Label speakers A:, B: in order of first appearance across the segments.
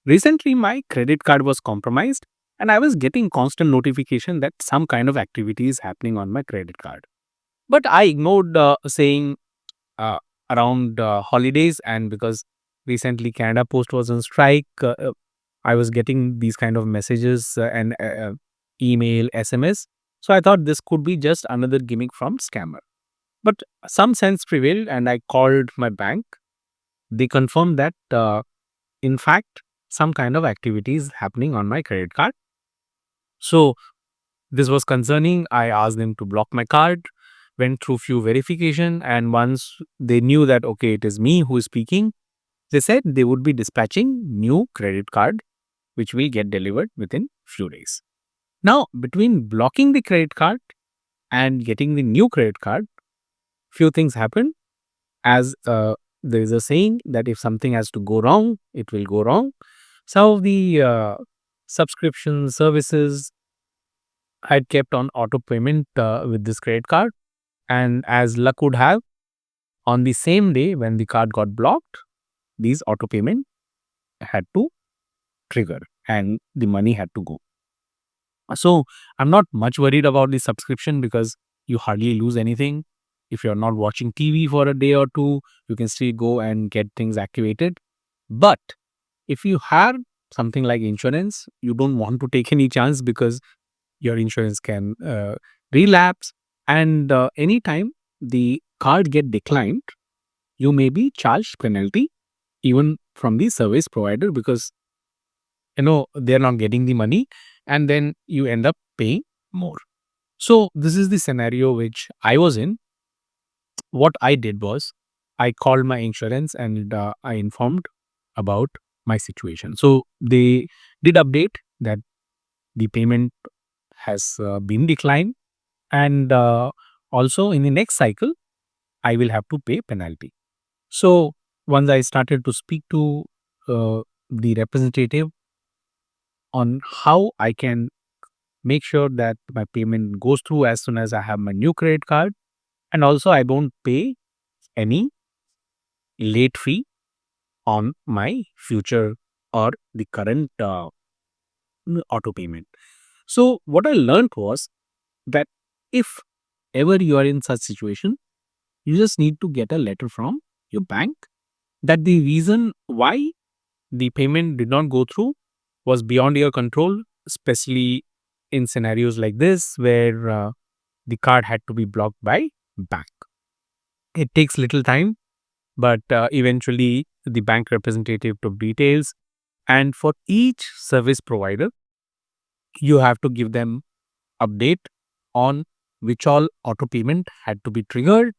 A: Recently, my credit card was compromised and I was getting constant notification that some kind of activity is happening on my credit card. But I ignored saying uh, around holidays, and because recently Canada Post was on strike, I was getting these kind of messages and email, SMS. So I thought this could be just another gimmick from scammer. But some sense prevailed, and I called my bank. They confirmed that, in fact, some kind of activity is happening on my credit card. So this was concerning. I asked them to block my card, went through few verification, and once they knew that okay, it is me who is speaking, they said they would be dispatching new credit card, which will get delivered within few days. Now, between blocking the credit card and getting the new credit card, few things happen. As there is a saying that if something has to go wrong, it will go wrong. Some of the subscription services I had kept on auto payment with this credit card, and as luck would have, on the same day when the card got blocked, these auto payment had to trigger and the money had to go. So I'm not much worried about the subscription because you hardly lose anything. If you're not watching TV for a day or two, you can still go and get things activated. But if you have something like insurance, you don't want to take any chance because your insurance can relapse, and anytime the card get declined, you may be charged penalty even from the service provider because they're not getting the money, and then you end up paying more. So this is the scenario which I was in. What I did was I called my insurance and I informed about my situation. So they did update that the payment has been declined, and also in the next cycle I will have to pay penalty. So once I started to speak to the representative on how I can make sure that my payment goes through as soon as I have my new credit card, and also I don't pay any late fee on my future or the current auto payment. So what I learned was that if ever you are in such situation, you just need to get a letter from your bank that the reason why the payment did not go through was beyond your control, especially in scenarios like this where the card had to be blocked by bank. It takes little time, but eventually the bank representative took details, and for each service provider, you have to give them update on which all auto payment had to be triggered,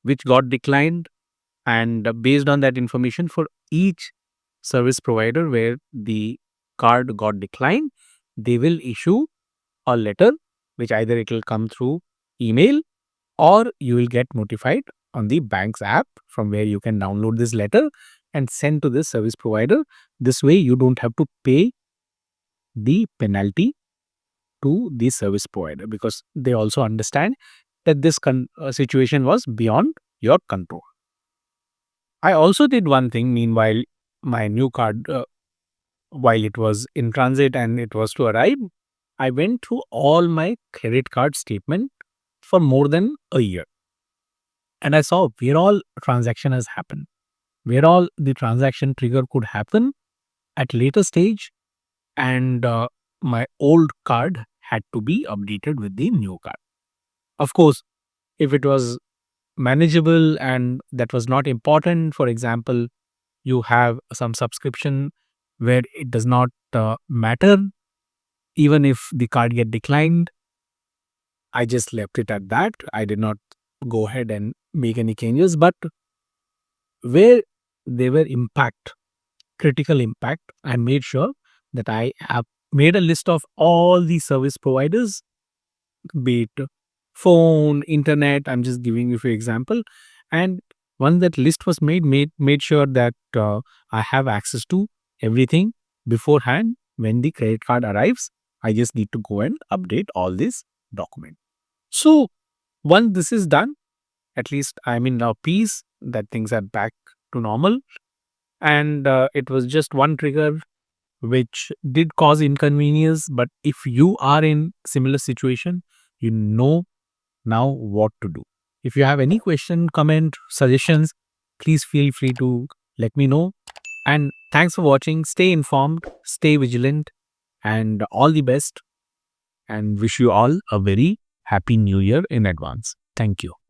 A: which got declined, and based on that information for each service provider where the card got declined, they will issue a letter which either it will come through email or you will get notified on the bank's app from where you can download this letter and send to this service provider. This way you don't have to pay the penalty to the service provider because they also understand that this situation was beyond your control. I also did one thing meanwhile my new card, while it was in transit and it was to arrive, I went through all my credit card statement for more than a year, and I saw where all transaction has happened, where all the transaction trigger could happen at later stage, and my old card had to be updated with the new card. Of course, if it was manageable and that was not important, for example, you have some subscription where it does not matter even if the card get declined, I just left it at that. I did not go ahead and make any changes. But where they were critical impact, I made sure that I have made a list of all the service providers, be it phone, internet. I'm just giving you for example. And once that list was made sure that I have access to everything beforehand. When the credit card arrives, I just need to go and update all this document. So once this is done, at least I'm in now peace that things are back to normal. And it was just one trigger which did cause inconvenience. But if you are in similar situation, you know now what to do. If you have any question, comment, suggestions, please feel free to let me know. And thanks for watching. Stay informed, stay vigilant, and all the best. And wish you all a very happy new year in advance. Thank you.